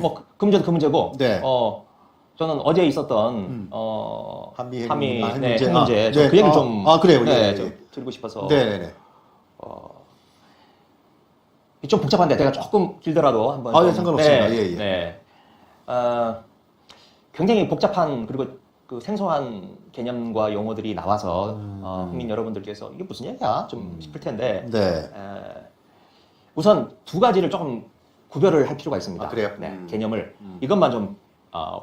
뭐 그 문제도 그 문제고. 네. 저는 어제 있었던 한미 네, 핵 문제 네. 그 얘기를 좀 그래요. 네, 예, 좀 예. 드리고 싶어서. 네네네. 좀 복잡한데 내가 조금 길더라도 한번. 예, 상관없습니다. 네, 예, 예. 네. 굉장히 복잡한 그리고 그 생소한 개념과 용어들이 나와서 국민 여러분들께서 이게 무슨 얘기야 좀 싶을 텐데. 네. 우선 두 가지를 조금 구별을 할 필요가 있습니다. 그래요? 네, 개념을 이것만 좀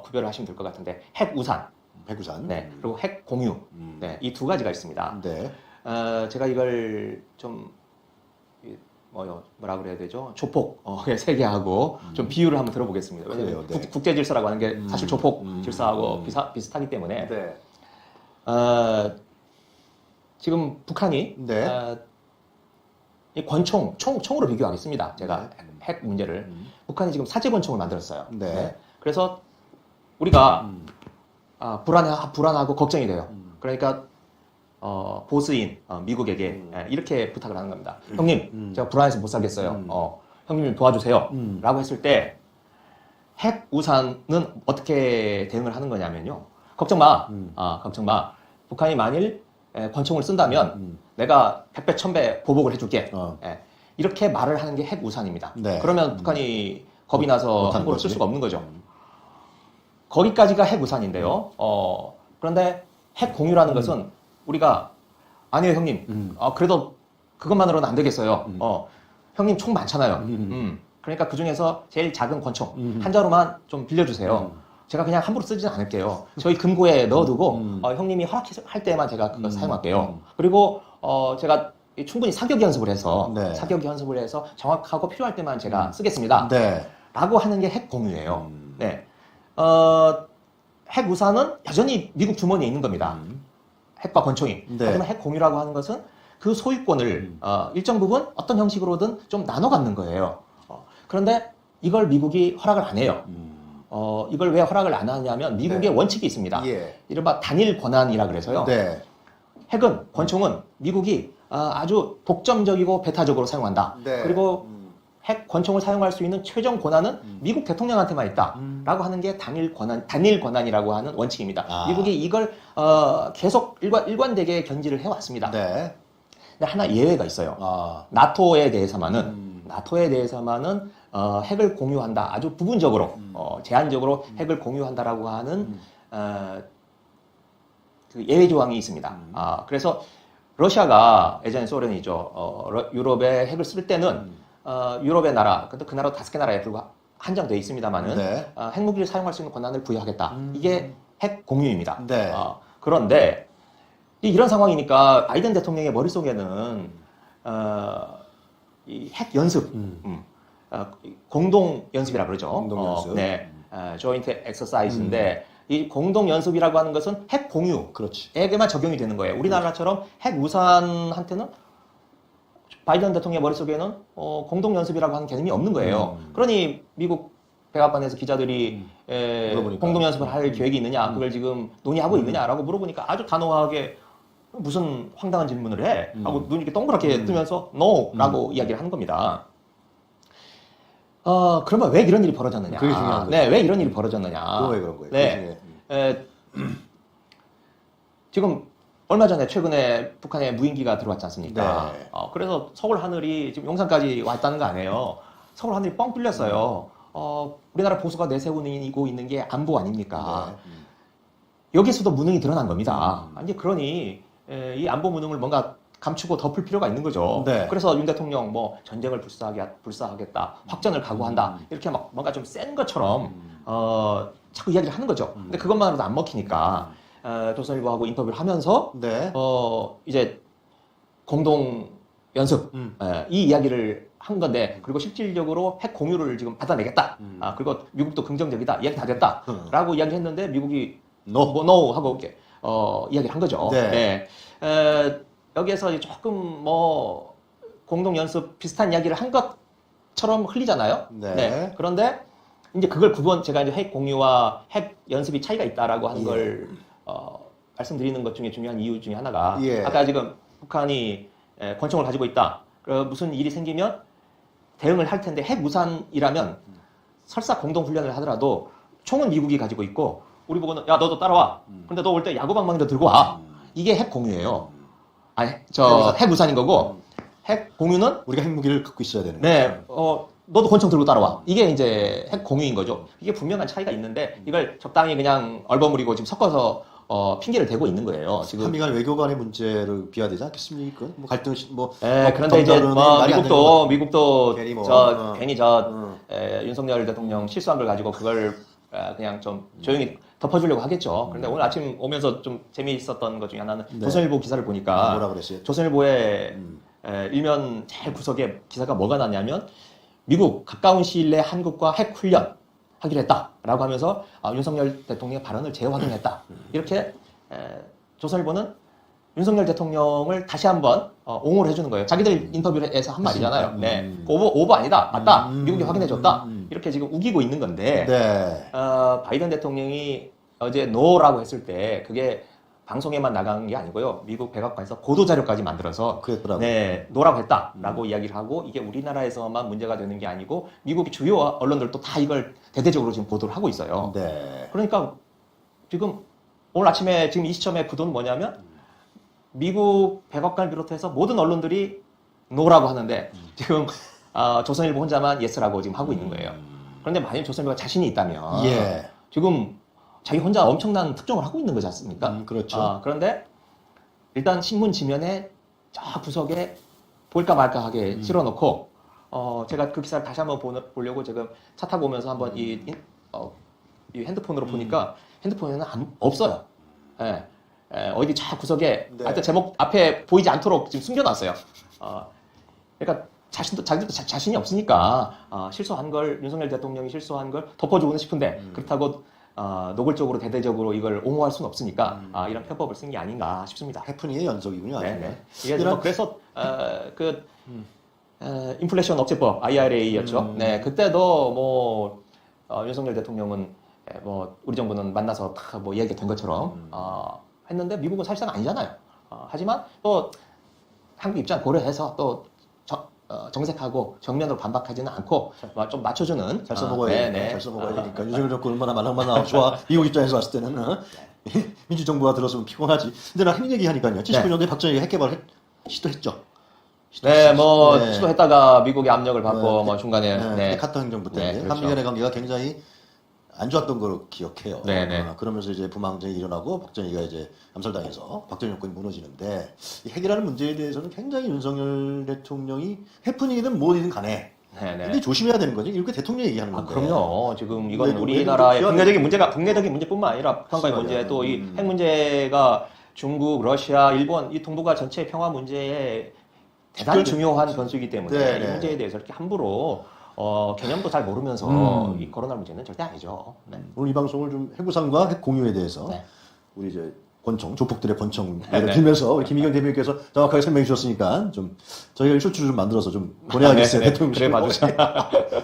구별을 하시면 될 것 같은데 핵 우산, 핵우산. 네, 그리고 핵 공유, 네, 이 두 가지가 있습니다. 네. 제가 이걸 좀 뭐라 그래야 되죠? 조폭 세계하고 좀 비유를 한번 들어보겠습니다. 왜냐하면 그래요, 네. 국제 질서라고 하는 게 사실 조폭 질서하고 비슷하기 때문에. 네. 지금 북한이 네. 이 총으로 비교하겠습니다. 제가 핵 문제를. 북한이 지금 사제 권총을 만들었어요. 네. 그래서 우리가 불안하고 걱정이 돼요. 그러니까 보스인 미국에게 이렇게 부탁을 하는 겁니다. 형님, 제가 불안해서 못 살겠어요. 형님 도와주세요. 라고 했을 때 핵 우산은 어떻게 대응을 하는 거냐면요. 걱정 마. 걱정 마. 북한이 만일 권총을 쓴다면 내가 100배, 1000배 보복을 해줄게. 이렇게 말을 하는 게 핵 우산입니다. 네. 그러면 북한이 겁이 나서 함부로 쓸 수가 없는 거죠. 거기까지가 핵 우산인데요. 그런데 핵 공유라는 것은 우리가 아니에요 형님. 그래도 그것만으로는 안 되겠어요. 형님 총 많잖아요. 그러니까 그 중에서 제일 작은 권총 한 자루만 좀 빌려주세요. 제가 그냥 함부로 쓰지는 않을게요. 저희 금고에 넣어두고 형님이 허락할 때만 제가 그걸 사용할게요. 그리고 제가 충분히 사격 연습을 해서 네. 정확하고 필요할 때만 제가 쓰겠습니다. 네. 라고 하는 게 핵 공유예요. 네. 핵 우산은 여전히 미국 주머니에 있는 겁니다. 핵과 권총이. 네. 하지만 핵 공유라고 하는 것은 그 소유권을 일정 부분 어떤 형식으로든 좀 나눠 갖는 거예요. 그런데 이걸 미국이 허락을 안 해요. 이걸 왜 허락을 안 하냐면 미국의 원칙이 있습니다. 예. 이른바 단일 권한이라 그래서요. 네. 핵은, 권총은 미국이 아주 독점적이고 배타적으로 사용한다. 네. 그리고 핵 권총을 사용할 수 있는 최종 권한은 미국 대통령한테만 있다. 라고 하는 게 단일 권한이라고 하는 원칙입니다. 미국이 이걸 계속 일관되게 견지를 해왔습니다. 네. 근데 하나 예외가 있어요. 나토에 대해서만은 핵을 공유한다. 아주 부분적으로 제한적으로 핵을 공유한다라고 하는 그 예외 조항이 있습니다. 그래서 러시아가 예전에 소련이죠. 유럽에 핵을 쓸 때는 유럽의 나라, 근데 그 나라 5개 나라에 불과 한정되어 있습니다만은 네. 핵무기를 사용할 수 있는 권한을 부여하겠다. 이게 핵 공유입니다. 네. 그런데 이런 상황이니까 바이든 대통령의 머릿속에는 이 핵 연습, 공동 연습이라 그러죠. 공동 연습. 네, joint exercise인데 이 공동 연습이라고 하는 것은 핵 공유에게만 적용이 되는 거예요. 우리나라처럼 핵 우산한테는 바이든 대통령의 머릿속에는 공동 연습이라고 하는 개념이 없는 거예요. 그러니 미국 백악관에서 기자들이 공동 연습을 할 계획이 있느냐, 그걸 지금 논의하고 있느냐라고 물어보니까 아주 단호하게 무슨 황당한 질문을 해? 하고 눈이 이렇게 동그랗게 뜨면서 NO라고 이야기를 하는 겁니다. 그러면 왜 이런 일이 벌어졌느냐? 그게 중요한 거죠. 네, 왜 이런 일이 벌어졌느냐? 왜 그런 거예요? 네, 지금 얼마 전에 최근에 북한에 무인기가 들어왔지 않습니까? 네. 그래서 서울 하늘이 지금 용산까지 왔다는 거 아니에요? 서울 하늘이 뻥 뚫렸어요. 우리나라 보수가 내세우고 있는 게 안보 아닙니까? 여기서도 무능이 드러난 겁니다. 이제 그러니 이 안보 무능을 뭔가 감추고 덮을 필요가 있는 거죠. 네. 그래서 윤 대통령 뭐 전쟁을 불사하겠다, 확전을 각오한다 이렇게 막 뭔가 좀 센 것처럼 자꾸 이야기를 하는 거죠. 근데 그것만으로도 안 먹히니까 조선일보하고 인터뷰를 하면서 네. 이제 공동 연습 이 이야기를 한 건데, 그리고 실질적으로 핵 공유를 지금 받아내겠다. 그리고 미국도 긍정적이다. 이야기 다 됐다라고 이야기했는데 미국이 no 하고 이렇게 이야기를 한 거죠. 네. 여기에서 이제 조금 뭐 공동 연습 비슷한 이야기를 한 것처럼 흘리잖아요. 네. 그런데 이제 그걸 제가 이제 핵 공유와 핵 연습이 차이가 있다라고 하는 걸 말씀드리는 것 중에 중요한 이유 중에 하나가 아까 지금 북한이 권총을 가지고 있다. 무슨 일이 생기면 대응을 할 텐데 핵 우산이라면 설사 공동 훈련을 하더라도 총은 미국이 가지고 있고 우리 보고는 야 너도 따라와. 근데 너 올 때 야구방망이도 들고 와. 이게 핵 공유예요. 핵 우산인 거고 핵 공유는 우리가 핵무기를 갖고 있어야 되는 네, 너도 권총 들고 따라와. 이게 이제 핵 공유인 거죠. 이게 분명한 차이가 있는데 이걸 적당히 그냥 얼버무리고 지금 섞어서 핑계를 대고 있는 거예요. 지금 한미 간 외교 간의 문제를 비화되지 않겠습니까? 뭐 갈등 그런데 이제 미국도 괜히 괜히 윤석열 대통령 실수한 걸 가지고 그걸 그냥 좀 조용히 덮어주려고 하겠죠. 그런데 오늘 아침 오면서 좀 재미있었던 것 중에 하나는 조선일보 기사를 보니까 뭐라 그랬어요? 조선일보의 일면 제일 구석에 기사가 뭐가 났냐면 미국 가까운 시일 내에 한국과 핵 훈련 하기로 했다라고 하면서 윤석열 대통령의 발언을 재확인했다. 이렇게 조선일보는 윤석열 대통령을 다시 한번 옹호를 해주는 거예요. 자기들 인터뷰에서 한 말이잖아요. 네, 오버 아니다, 맞다. 미국이 확인해줬다. 이렇게 지금 우기고 있는 건데 네. 바이든 대통령이 어제 노라고 했을 때 그게 방송에만 나간 게 아니고요. 미국 백악관에서 보도 자료까지 만들어서 그랬더라고요. 네, 노라고 했다라고 이야기를 하고 이게 우리나라에서만 문제가 되는 게 아니고 미국의 주요 언론들도 다 이걸 대대적으로 지금 보도를 하고 있어요. 네. 그러니까 지금 오늘 아침에 지금 이 시점에 구도는 뭐냐면 미국 백악관을 비롯해서 모든 언론들이 노라고 하는데 지금 조선일보 혼자만 예스라고 지금 하고 있는 거예요. 그런데 만약 조선일보가 자신이 있다면 지금 자기 혼자 엄청난 특종을 하고 있는 거지 않습니까? 그렇죠. 그런데 일단 신문 지면에 저 구석에 볼까 말까 하게 실어놓고 제가 그 기사를 다시 한번 보려고 지금 차 타고 오면서 한번 이 핸드폰으로 보니까 핸드폰에는 없어요. 예. 어디 저 구석에 하여튼 제목 앞에 보이지 않도록 지금 숨겨놨어요. 그러니까 자기도 자신이 없으니까 실수한 걸 윤석열 대통령이 실수한 걸 덮어주고는 싶은데 그렇다고 노골적으로 대대적으로 이걸 옹호할 수는 없으니까 이런 편법을 쓴 게 아닌가 싶습니다. 해프닝의 연속이군요. 네. 이게 그래서 인플레이션 억제법 IRA였죠. 네, 그때도 뭐 윤석열 대통령은 뭐 우리 정부는 만나서 다 뭐 이야기가 된 것처럼 했는데 미국은 사실상 아니잖아요. 하지만 또 한국 입장 고려해서 또 정색하고 정면으로 반박하지는 않고 좀 맞춰주는 잘 써먹어야 되니까. 잘 써먹어야 되니까. 윤석열 정권 얼마나 말랑말랑 좋아. 미국 입장에서 봤을 때는 민주정부가 들어서면 피곤하지. 근데 나 핵 얘기하니까요. 79년도에 박정희가 핵 개발 시도했죠. 시도했다가 미국의 압력을 받고 뭐 중간에 카터 행정부 때문에 그렇죠. 한미 간의 관계가 굉장히 안 좋았던 걸로 기억해요. 그러면서 이제 부망전이 일어나고 박정희가 이제 암살당해서 박정희 정권이 무너지는데 이 핵이라는 문제에 대해서는 굉장히 윤석열 대통령이 해프닝이든 뭐든 간에 근데 조심해야 되는 거지. 이렇게 대통령 얘기하는 건데. 그럼요. 지금 이건 우리나라의 국내적인 문제뿐만 아니라 북한과의 문제 또 이 핵 문제가 중국, 러시아, 일본 이 동북아 전체의 평화 문제에 대단히 중요한 변수이기 때문에 이 문제에 대해서 이렇게 함부로 개념도 잘 모르면서 이 거론할 문제는 절대 아니죠. 오늘 이 방송을 좀 핵우산과 핵 공유에 대해서 우리 이제 권총, 조폭들의 권총 예를 들면서 우리 김희경 대변인께서 정확하게 설명해 주셨으니까 좀 저희가 쇼츠를 좀 만들어서 좀 보내야겠어요. 대통령 그래 봐주세요.